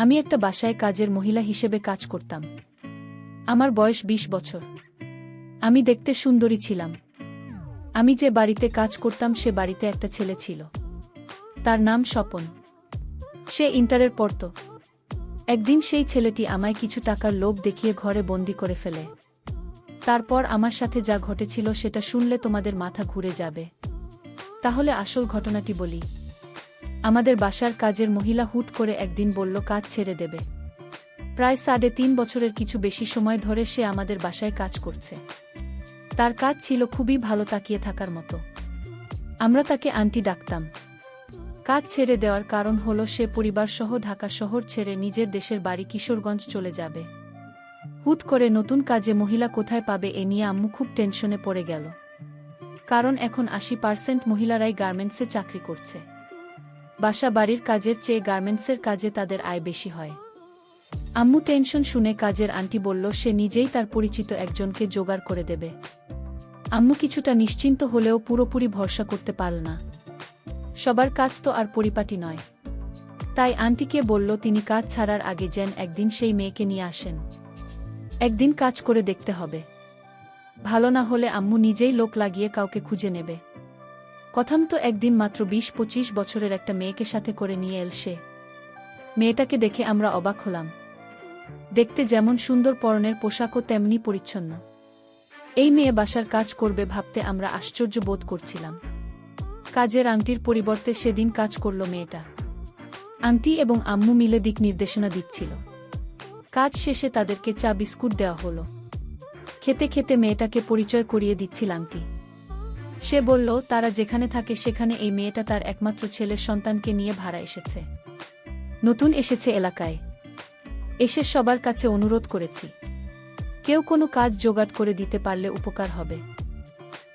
আমি একটা বাসায় কাজের মহিলা হিসেবে কাজ করতাম। আমার বয়স 20 বছর। আমি দেখতে সুন্দরী ছিলাম। আমি যে বাড়িতে কাজ করতাম সে বাড়িতে একটা ছেলে ছিল। তার নাম স্বপন। সে ইন্টারের পড়ত। একদিন সেই ছেলেটি আমায় কিছু টাকার লোভ দেখিয়ে ঘরে বন্দি করে ফেলে। তারপর আমার সাথে যা ঘটেছিল সেটা শুনলে তোমাদের মাথা ঘুরে যাবে। তাহলে আসল ঘটনাটি বলি। আমাদের বাসার কাজের মহিলা হুট করে একদিন বলল কাজ ছেড়ে দেবে। প্রায় 3.5 বছরের কিছু বেশি সময় ধরে সে আমাদের বাসায় কাজ করছে। তার কাজ ছিল খুবই ভালো, তাকিয়ে থাকার মতো। আমরা তাকে আন্টি ডাকতাম। কাজ ছেড়ে দেওয়ার কারণ হলো সে পরিবারসহ ঢাকা শহর ছেড়ে নিজের দেশের বাড়ি কিশোরগঞ্জ চলে যাবে। হুট করে নতুন কাজে মহিলা কোথায় পাবে এ নিয়ে আম্মু খুব টেনশনে পড়ে গেল। কারণ এখন 80% মহিলারাই গার্মেন্টসে চাকরি করছে। বাসা বাড়ির কাজের চেয়ে গার্মেন্টসের কাজে তাদের আয় বেশি হয়। আম্মু টেনশন শুনে কাজের আন্টি বলল সে নিজেই তার পরিচিত একজনকে জোগাড় করে দেবে। আম্মু কিছুটা নিশ্চিন্ত হলেও পুরোপুরি ভরসা করতে পারল না। সবার কাজ তো আর পরিপাটি নয়। তাই আন্টিকে বলল তিনি কাজ ছাড়ার আগে যেন একদিন সেই মেয়েকে নিয়ে আসেন। একদিন কাজ করে দেখতে হবে। ভালো না হলে আম্মু নিজেই লোক লাগিয়ে কাউকে খুঁজে নেবে। কথামতো একদিন মাত্র 20-25 বছরের একটা মেয়েকে সাথে করে নিয়ে এল সে। মেয়েটাকে দেখে আমরা অবাক হলাম। দেখতে যেমন সুন্দর, পরনের পোশাকও তেমনি পরিচ্ছন্ন। এই মেয়ে বাসার কাজ করবে ভাবতে আমরা আশ্চর্য বোধ করছিলাম। কাজের আংটির পরিবর্তে সেদিন কাজ করল মেয়েটা। আন্টি এবং আম্মু মিলে দিক নির্দেশনা দিচ্ছিল। কাজ শেষে তাদেরকে চা বিস্কুট দেওয়া হলো। খেতে খেতে মেয়েটাকে পরিচয় করিয়ে দিচ্ছিল আন্টি। সে বলল তারা যেখানে থাকে সেখানে এই মেয়েটা তার একমাত্র ছেলের সন্তানকে নিয়ে ভাড়া এসেছে। নতুন এসেছে এলাকায়। এসে সবার কাছে অনুরোধ করেছি, কেউ কোনো কাজ জোগাড় করে দিতে পারলে উপকার হবে।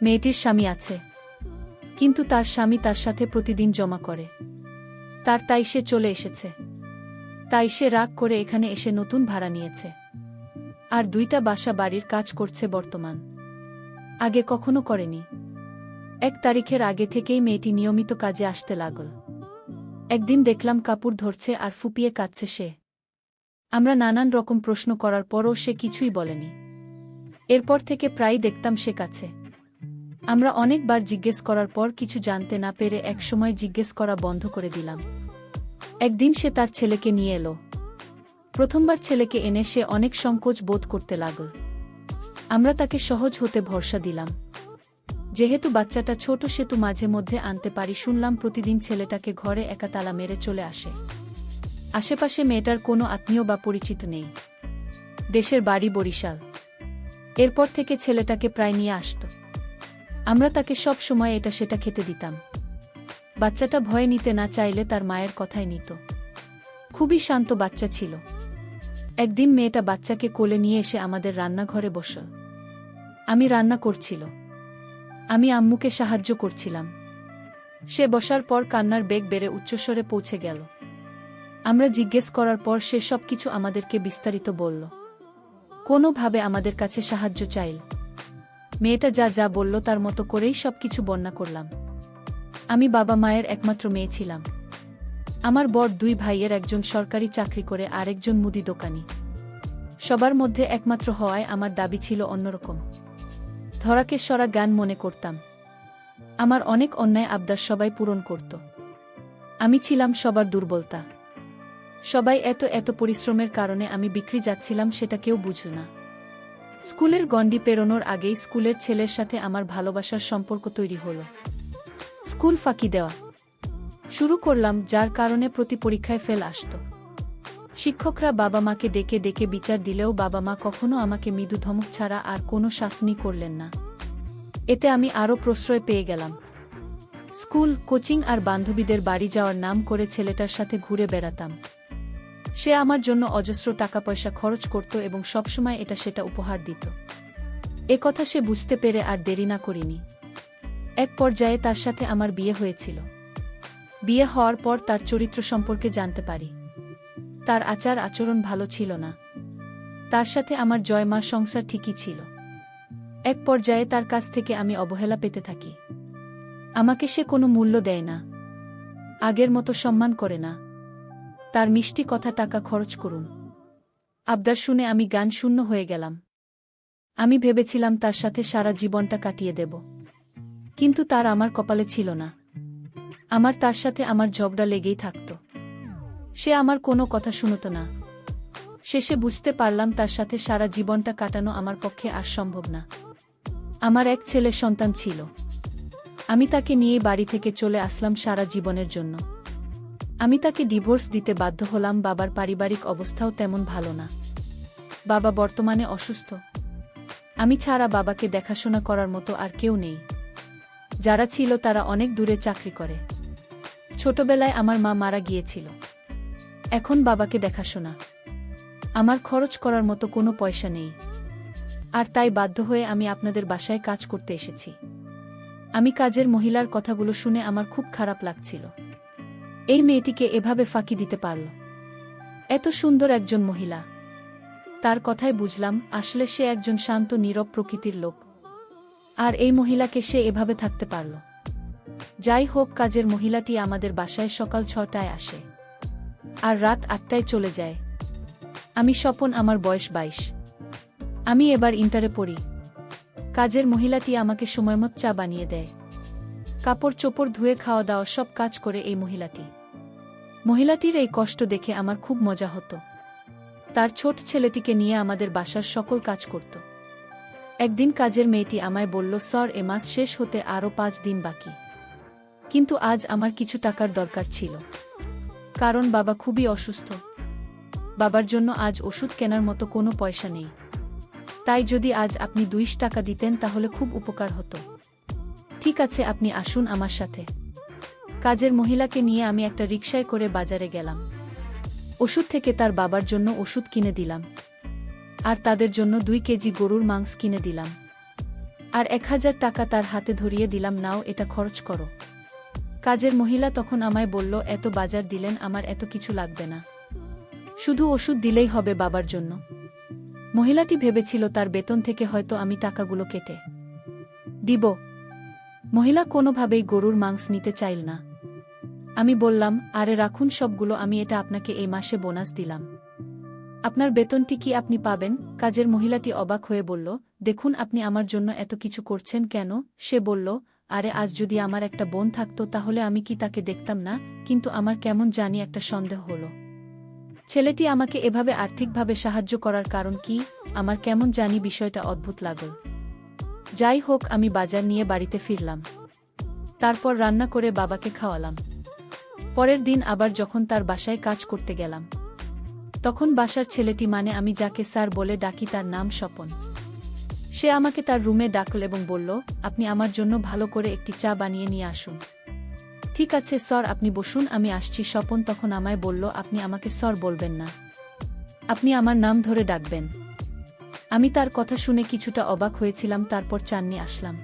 মেয়েটির স্বামী আছে, কিন্তু তার স্বামী তার সাথে প্রতিদিন জমা করে। তাই সে চলে এসেছে। তাই সে রাগ করে এখানে এসে নতুন ভাড়া নিয়েছে। আর 2টা বাসা বাড়ির কাজ করছে বর্তমান। আগে কখনো করেনি। 1 তারিখের আগে থেকেই মেয়েটি নিয়মিত কাজে আসতে লাগল। একদিন দেখলাম কাপড় ধরছে আর ফুপিয়ে কাঁদছে সে। আমরা নানান রকম প্রশ্ন করার পরও সে কিছুই বলেনি। এরপর থেকে প্রায়ই দেখতাম সে কাছে। আমরা অনেকবার জিজ্ঞেস করার পর কিছু জানতে না পেরে একসময় জিজ্ঞেস করা বন্ধ করে দিলাম। একদিন সে তার ছেলেকে নিয়ে এলো। প্রথমবার ছেলেকে এনে সে অনেক সংকোচ বোধ করতে লাগল। আমরা তাকে সহজ হতে ভরসা দিলাম। যেহেতু বাচ্চাটা ছোট সেতু মাঝে মধ্যে আনতে পারি। শুনলাম প্রতিদিন ছেলেটাকে ঘরে একা তালা মেরে চলে আসে। আশেপাশে মেয়েটার কোনো আত্মীয় বা পরিচিত নেই। দেশের বাড়ি বরিশাল। এরপর থেকে ছেলেটাকে প্রায় নিয়ে আসত। আমরা তাকে সব সময় এটা সেটা খেতে দিতাম। বাচ্চাটা ভয়ে নিতে না চাইলে তার মায়ের কথাই নিত। খুবই শান্ত বাচ্চা ছিল। একদিন মেয়েটা বাচ্চাকে কোলে নিয়ে এসে আমাদের রান্নাঘরে বসল। আমি রান্না করছিল। আমি আম্মুকে সাহায্য করছিলাম। সে বসার পর কান্নার বেগ বেড়ে উচ্চস্বরে পৌঁছে গেল। আমরা জিজ্ঞেস করার পর সে সবকিছু আমাদেরকে বিস্তারিত বলল। কোনোভাবে আমাদের কাছে সাহায্য চাইল। মেয়েটা যা যা বলল তার মতো করেই সবকিছু বর্ণনা করলাম। আমি বাবা মায়ের একমাত্র মেয়ে ছিলাম। আমার বড় 2 ভাইয়ের একজন সরকারি চাকরি করে, আরেকজন মুদি দোকানি। সবার মধ্যে একমাত্র হওয়ায় আমার দাবি ছিল অন্যরকম। ধরাকে সরা জ্ঞান মনে করতাম। আমার অনেক অন্যায় আবদার সবাই পূরণ করত। আমি ছিলাম সবার দুর্বলতা। সবাই এত পরিশ্রমের কারণে আমি বিক্রি যাচ্ছিলাম সেটা কেউ বুঝল না। স্কুলের গণ্ডি পেরোনোর আগেই স্কুলের ছেলের সাথে আমার ভালোবাসার সম্পর্ক তৈরি হলো। স্কুল ফাঁকি দেওয়া শুরু করলাম, যার কারণে প্রতি পরীক্ষায় ফেল আসত। শিক্ষকরা বাবা মাকে ডেকে ডেকে বিচার দিলেও বাবা মা কখনো আমাকে মৃদু ধমক ছাড়া আর কোনো শাসনই করলেন না। এতে আমি আরও প্রশ্রয় পেয়ে গেলাম। স্কুল, কোচিং আর বান্ধবীদের বাড়ি যাওয়ার নাম করে ছেলেটার সাথে ঘুরে বেড়াতাম। সে আমার জন্য অজস্র টাকা পয়সা খরচ করত এবং সবসময় এটা সেটা উপহার দিত। এ কথা সে বুঝতে পেরে আর দেরি না করিনি। এক পর্যায়ে তার সাথে আমার বিয়ে হয়েছিল। বিয়ে হওয়ার পর তার চরিত্র সম্পর্কে জানতে পারি। তার আচার আচরণ ভালো ছিল না। তার সাথে আমার জয়মা সংসার ঠিকই ছিল। এক পর্যায়ে তার কাছ থেকে আমি অবহেলা পেতে থাকি। আমাকে সে কোনো মূল্য দেয় না, আগের মতো সম্মান করে না। তার মিষ্টি কথা টাকা খরচ করুন। আবদার শুনে আমি গান শূন্য হয়ে গেলাম। আমি ভেবেছিলাম তার সাথে সারা জীবনটা কাটিয়ে দেব, কিন্তু তার আমার কপালে ছিল না। আমার তার সাথে আমার ঝগড়া লেগেই থাকত। সে আমার কোনো কথা শুনত না। শেষে বুঝতে পারলাম তার সাথে সারা জীবনটা কাটানো আমার পক্ষে আর সম্ভব না। আমার এক ছেলে সন্তান ছিল। আমি তাকে নিয়ে বাড়ি থেকে চলে আসলাম সারা জীবনের জন্য। আমি তাকে ডিভোর্স দিতে বাধ্য হলাম। বাবার পারিবারিক অবস্থাও তেমন ভালো না। বাবা বর্তমানে অসুস্থ। আমি ছাড়া বাবাকে দেখাশোনা করার মতো আর কেউ নেই। যারা ছিল তারা অনেক দূরে চাকরি করে। ছোটবেলায় আমার মা মারা গিয়েছিল। এখন বাবাকে দেখাশোনা, আমার খরচ করার মতো কোনো পয়সা নেই। আর তাই বাধ্য হয়ে আমি আপনাদের বাসায় কাজ করতে এসেছি। আমি কাজের মহিলার কথাগুলো শুনে আমার খুব খারাপ লাগছিল। এই মেয়েটিকে এভাবে ফাঁকি দিতে পারল? এত সুন্দর একজন মহিলা। তার কথায় বুঝলাম আসলে সে একজন শান্ত নীরব প্রকৃতির লোক। আর এই মহিলাকে সে এভাবে থাকতে পারল। যাই হোক, কাজের মহিলাটি আমাদের বাসায় সকাল 6টায় আসে আর রাত 8টায় চলে যায়। আমি স্বপন, আমার বয়স 22। আমি এবার ইন্টারে পড়ি। কাজের মহিলাটি আমাকে সময়মত চা বানিয়ে দেয়। কাপড় চোপড় ধুয়ে খাওয়া দাওয়া সব কাজ করে এই মহিলাটির এই কষ্ট দেখে আমার খুব মজা হতো। তার ছোট ছেলেটিকে নিয়ে আমাদের বাসার সকল কাজ করত। একদিন কাজের মেয়েটি আমায় বলল, স্যার, এ মাস শেষ হতে আরও 5 দিন বাকি, কিন্তু আজ আমার কিছু টাকার দরকার ছিল। কারণ বাবা খুবই অসুস্থ। বাবার জন্য আজ ওষুধ কেনার মতো কোনো পয়সা নেই। তাই যদি আজ আপনি 200 টাকা দিতেন তাহলে খুব উপকার হতো। ঠিক আছে, আপনি আসুন আমার সাথে। কাজের মহিলাকে নিয়ে আমি একটা রিকশায় করে বাজারে গেলাম। ওষুধ থেকে তার বাবার জন্য ওষুধ কিনে দিলাম, আর তাদের জন্য 2 কেজি গরুর মাংস কিনে দিলাম, আর 1000 টাকা তার হাতে ধরিয়ে দিলাম, নাও, এটা খরচ করো। কাজের মহিলা তখন আমায় বলল, এত বাজার দিলেন, আমার এত কিছু লাগবে না, শুধু ওষুধ দিলেই হবে বাবার জন্য। মহিলাটি ভেবেছিল তার বেতন থেকে হয়তো আমি টাকাগুলো কেটে দিব। মহিলা কোনোভাবেই গরুর মাংস নিতে চাইল না। আমি বললাম, আরে রাখুন সবগুলো, আমি এটা আপনাকে এই মাসে বোনাস দিলাম। আপনার বেতনটি কি আপনি পাবেন? কাজের মহিলাটি অবাক হয়ে বলল, দেখুন, আপনি আমার জন্য এত কিছু করছেন কেন? সে বলল, আরে আজ যদি আমার একটা বোন থাকতো তাহলে আমি কি তাকে দেখতাম না? কিন্তু আমার কেমন জানি একটা সন্দেহ হলো। ছেলেটি আমাকে এভাবে আর্থিকভাবে সাহায্য করার কারণ কি? আমার কেমন জানি বিষয়টা অদ্ভুত লাগল। যাই হোক, আমি বাজার নিয়ে বাড়িতে ফিরলাম। তারপর রান্না করে বাবাকে খাওয়ালাম। পরের দিন আবার যখন তার বাসায় কাজ করতে গেলাম, তখন বাসার ছেলেটি, মানে আমি যাকে স্যার বলে ডাকি, তার নাম স্বপন। সে আমাকে তার রুমে ডাকল এবং বলল, আপনি আমার জন্য ভালো করে একটি চা বানিয়ে নিয়ে আসুন। ঠিক আছে স্যার, আপনি বসুন, আমি আসছি। স্বপন তখন আমায় বলল, আপনি আমাকে স্যার বলবেন না, আপনি আমার নাম ধরে ডাকবেন। আমি তার কথা শুনে কিছুটা অবাক হয়েছিলাম। তারপর চা নিয়ে আসলাম,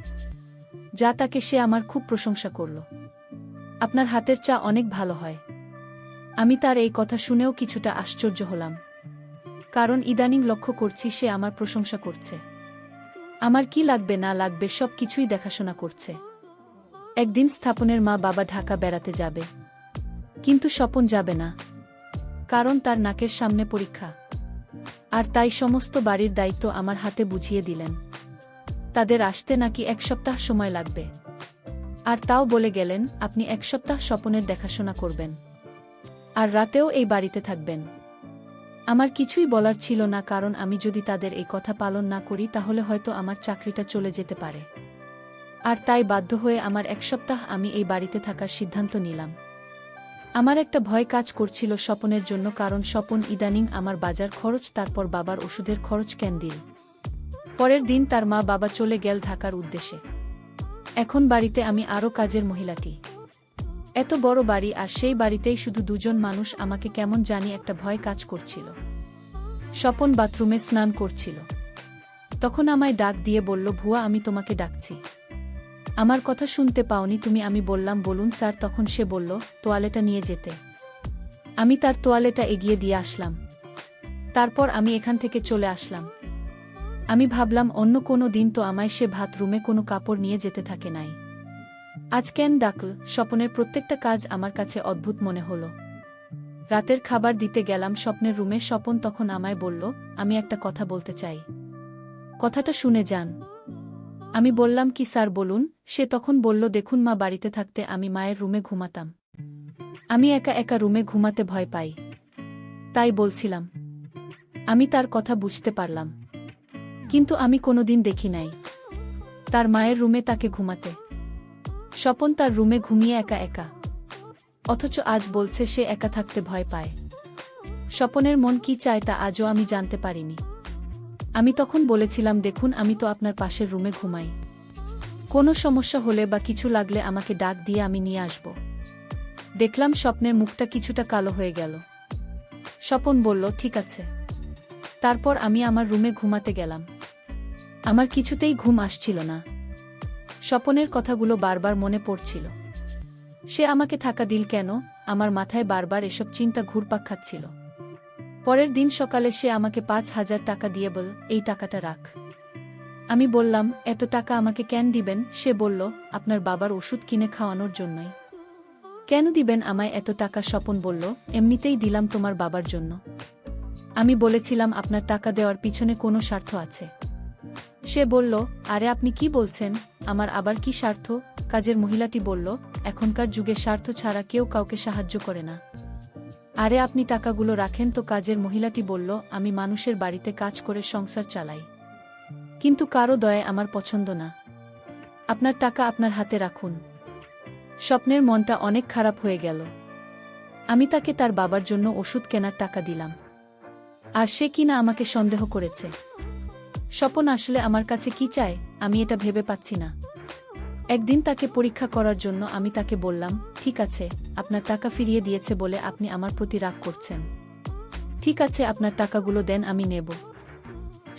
যা তাকে সে আমার খুব প্রশংসা করল। আপনার হাতের চা অনেক ভালো হয়। আমি তার এই কথা শুনেও কিছুটা আশ্চর্য হলাম, কারণ ইদানিং লক্ষ্য করছি সে আমার প্রশংসা করছে। আমার কি লাগবে না লাগবে সব কিছুই দেখাশোনা করছে। একদিন স্থাপনের মা বাবা ঢাকা বেড়াতে যাবে, কিন্তু স্বপন যাবে না, কারণ তার নাকের সামনে পরীক্ষা। আর তাই সমস্ত বাড়ির দায়িত্ব আমার হাতে বুঝিয়ে দিলেন। তাদের আসতে নাকি 1 সপ্তাহ সময় লাগবে, আর তাও বলে গেলেন, আপনি 1 সপ্তাহ স্বপনের দেখাশোনা করবেন, আর রাতেও এই বাড়িতে থাকবেন। আমার কিছুই বলার ছিল না, কারণ আমি যদি তাদের এই কথা পালন না করি তাহলে হয়তো আমার চাকরিটা চলে যেতে পারে। আর তাই বাধ্য হয়ে আমার 1 সপ্তাহ আমি এই বাড়িতে থাকার সিদ্ধান্ত নিলাম। আমার একটা ভয় কাজ করছিল স্বপনের জন্য, কারণ স্বপন ইদানিং আমার বাজার খরচ, তারপর বাবার ওষুধের খরচ কেন দিল। পরের দিন তার মা বাবা চলে গেল ঢাকার উদ্দেশ্যে। এখন বাড়িতে আমি আরও কাজের মহিলাটি। এত বড় বাড়ি, আর সেই বাড়িতেই শুধু 2 জন মানুষ। আমাকে কেমন জানি একটা ভয় কাজ করছিল। স্বপন বাথরুমে স্নান করছিল। তখন আমায় ডাক দিয়ে বলল, ভুয়া, আমি তোমাকে ডাকছি। আমার কথা শুনতে পাওনি তুমি? আমি বললাম, বলুন স্যার। তখন সে বলল, তোয়ালেটা নিয়ে যেতে। আমি তার তোয়ালেটা এগিয়ে দিয়ে আসলাম। তারপর আমি এখান থেকে চলে আসলাম। আমি ভাবলাম, অন্য কোনো দিন তো আমায় সে বাথরুমে কোনো কাপড় নিয়ে যেতে থাকে নাই, আজ কেন ডাকল? স্বপনের প্রত্যেকটা কাজ আমার কাছে অদ্ভুত মনে হলো। রাতের খাবার দিতে গেলাম স্বপ্নের রুমে। স্বপন তখন আমায় বলল, আমি একটা কথা বলতে চাই, কথাটা শুনে যান। আমি বললাম, কি স্যার বলুন। সে তখন বলল, দেখুন মা বাড়িতে থাকতে আমি মায়ের রুমে ঘুমাতাম। আমি একা একা রুমে ঘুমাতে ভয় পাই, তাই বলছিলাম। আমি তার কথা বুঝতে পারলাম, কিন্তু আমি কোনোদিন দেখি নাই তার মায়ের রুমে তাকে ঘুমাতে। স্বপন তার রুমে ঘুমিয়ে একা একা, অথচ আজ বলছে সে একা থাকতে ভয় পায়। স্বপনের মন কি চায় তা আজও আমি জানতে পারিনি। আমি তখন বলেছিলাম, দেখুন আমি তো আপনার পাশের রুমে ঘুমাই, কোনো সমস্যা হলে বা কিছু লাগলে আমাকে ডাক দিয়ে আমি নিয়ে আসব। দেখলাম স্বপ্নের মুখটা কিছুটা কালো হয়ে গেল। স্বপন বলল, ঠিক আছে। তারপর আমি আমার রুমে ঘুমাতে গেলাম। আমার কিছুতেই ঘুম আসছিল না। স্বপনের কথাগুলো বারবার মনে পড়ছিল। সে আমাকে থাকা দিল কেন? আমার মাথায় বারবার এসব চিন্তা ঘুরপাক খাচ্ছিল। পরের দিন সকালে সে আমাকে 5,000 টাকা দিয়ে বলল, এই টাকাটা রাখ। আমি বললাম, এত টাকা আমাকে কেন দিবেন? সে বলল, আপনার বাবার ওষুধ কিনে খাওয়ানোর জন্যই। কেন দিবেন আমায় এত টাকা? স্বপন বলল, এমনিতেই দিলাম তোমার বাবার জন্য। আমি বলেছিলাম, আপনার টাকা দেওয়ার পিছনে কোনো স্বার্থ আছে। সে বলল, আরে আপনি কি বলছেন? আমার আবার কি স্বার্থ? কাজের মহিলাটি বলল, এখনকার যুগে স্বার্থ ছাড়া কেউ কাউকে সাহায্য করে না। আরে আপনি টাকাগুলো রাখেন তো। কাজের মহিলাটি বলল, আমি মানুষের বাড়িতে কাজ করে সংসার চালাই, কিন্তু কারো দয়ায় আমার পছন্দ না। আপনার টাকা আপনার হাতে রাখুন। স্বপ্নের মনটা অনেক খারাপ হয়ে গেল। আমি তাকে তার বাবার জন্য ওষুধ কেনার টাকা দিলাম, আর সে কিনা আমাকে সন্দেহ করেছে। স্বপন আসলে আমার কাছে কি চায় আমি এটা ভেবে পাচ্ছি না। একদিন তাকে পরীক্ষা করার জন্য আমি তাকে বললাম, ঠিক আছে, আপনার টাকা ফিরিয়ে দিয়েছে বলে আপনি আমার প্রতি রাগ করছেন। ঠিক আছে, আপনার টাকাগুলো দেন, আমি নেব।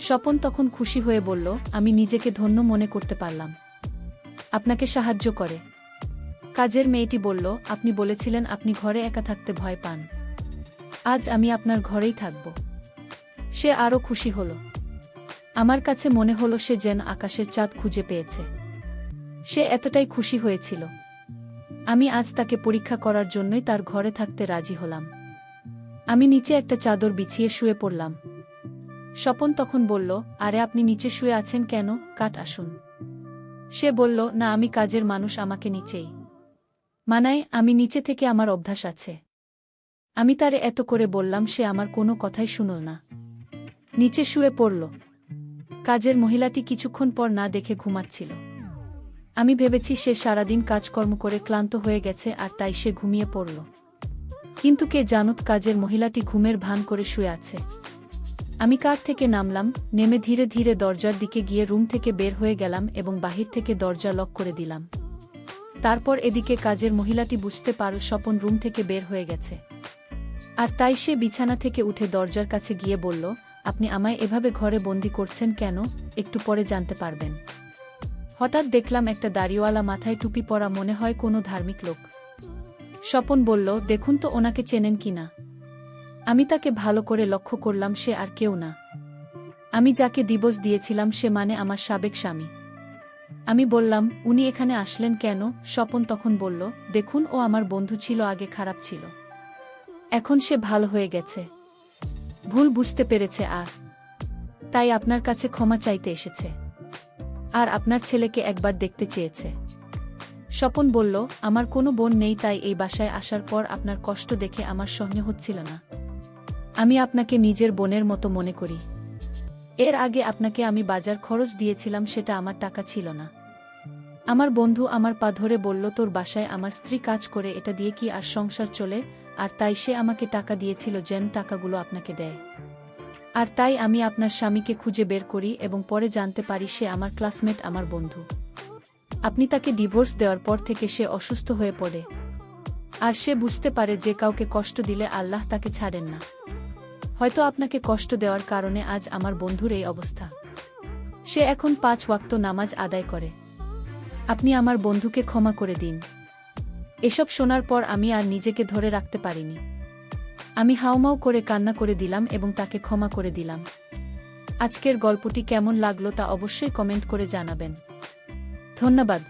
স্বপন তখন খুশি হয়ে বলল, আমি নিজেকে ধন্য মনে করতে পারলাম আপনাকে সাহায্য করে। কাজের মেয়েটি বলল, আপনি বলেছিলেন আপনি ঘরে একা থাকতে ভয় পান, আজ আমি আপনার ঘরেই থাকব। সে আরও খুশি হল। আমার কাছে মনে হলো সে যেন আকাশের চাঁদ খুঁজে পেয়েছে। সে এতটাই খুশি হয়েছিল। আমি আজ তাকে পরীক্ষা করার জন্যই তার ঘরে থাকতে রাজি হলাম। আমি নিচে একটা চাদর বিছিয়ে শুয়ে পড়লাম। স্বপন তখন বলল, আরে আপনি নিচে শুয়ে আছেন কেন? কাট আসুন। সে বলল, না, আমি কাজের মানুষ, আমাকে নিচেই মানায়, আমি নিচে থেকে আমার অভ্যাস আছে। আমি তারে এত করে বললাম, সে আমার কোনো কথাই শুনল না, নিচে শুয়ে পড়ল। কাজের মহিলাটি কিছুক্ষণ পর না দেখে ঘুমাচ্ছিল। আমি ভেবেছি সে সারাদিন কাজকর্ম করে ক্লান্ত হয়ে গেছে আর তাই সে ঘুমিয়ে পড়ল। কিন্তু কে জানত কাজের মহিলাটি ঘুমের ভান করে শুয়ে আছে। আমি কার থেকে নামলাম, নেমে ধীরে ধীরে দরজার দিকে গিয়ে রুম থেকে বের হয়ে গেলাম এবং বাহির থেকে দরজা লক করে দিলাম। তারপর এদিকে কাজের মহিলাটি বুঝতে পারল স্বপন রুম থেকে বের হয়ে গেছে, আর তাই সে বিছানা থেকে উঠে দরজার কাছে গিয়ে বলল, আপনি আমায় এভাবে ঘরে বন্দি করছেন কেন? একটু পরে জানতে পারবেন। হঠাৎ দেখলাম একটা দাড়িওয়ালা, মাথায় টুপি পরা, মনে হয় কোনো ধার্মিক লোক। স্বপন বলল, দেখুন তো ওনাকে চেনেন কিনা। আমি তাকে ভালো করে লক্ষ্য করলাম, সে আর কেউ না। আমি যাকে ডিভোর্স দিয়েছিলাম সে, মানে আমার সাবেক স্বামী। আমি বললাম, উনি এখানে আসলেন কেন? স্বপন তখন বলল, দেখুন ও আমার বন্ধু ছিল, আগে খারাপ ছিল, এখন সে ভালো হয়ে গেছে, ভুল বুঝতে পেরেছে, আর তাই আপনার কাছে ক্ষমা চাইতে এসেছে, আর আপনার ছেলেকে একবার দেখতে চেয়েছে। স্বপন বলল, আমার কোনো বোন নেই, তাই এই বাসায় আসার পর আপনার কষ্ট দেখে আমার সহ্য হচ্ছিল না। আমি আপনাকে নিজের বোনের মতো মনে করি। এর আগে আপনাকে আমি বাজার খরচ দিয়েছিলাম, সেটা আমার টাকা ছিল না। আমার বন্ধু আমার পা ধরে বলল, তোর বাসায় আমার স্ত্রী কাজ করে, এটা দিয়ে কি আর সংসার চলে? আর তাই সে আমাকে টাকা দিয়েছিল যেন টাকাগুলো আপনাকে দেয়। আর তাই আমি আপনার স্বামীকে খুঁজে বের করি এবং পরে জানতে পারি সে আমার ক্লাসমেট, আমার বন্ধু। আপনি তাকে ডিভোর্স দেওয়ার পর থেকে সে অসুস্থ হয়ে পড়ে, আর সে বুঝতে পারে যে কাউকে কষ্ট দিলে আল্লাহ তাকে ছাড়েন না। হয়তো আপনাকে কষ্ট দেওয়ার কারণে আজ আমার বন্ধুর এই অবস্থা। সে এখন 5 ওয়াক্ত নামাজ আদায় করে। আপনি আমার বন্ধুকে ক্ষমা করে দিন। এসব শোনার পর আমি আর নিজেকে ধরে রাখতে পারিনি। আমি হাউমাউ করে কান্না করে দিলাম এবং তাকে ক্ষমা করে দিলাম। আজকের গল্পটি কেমন লাগলো তা অবশ্যই কমেন্ট করে জানাবেন। ধন্যবাদ।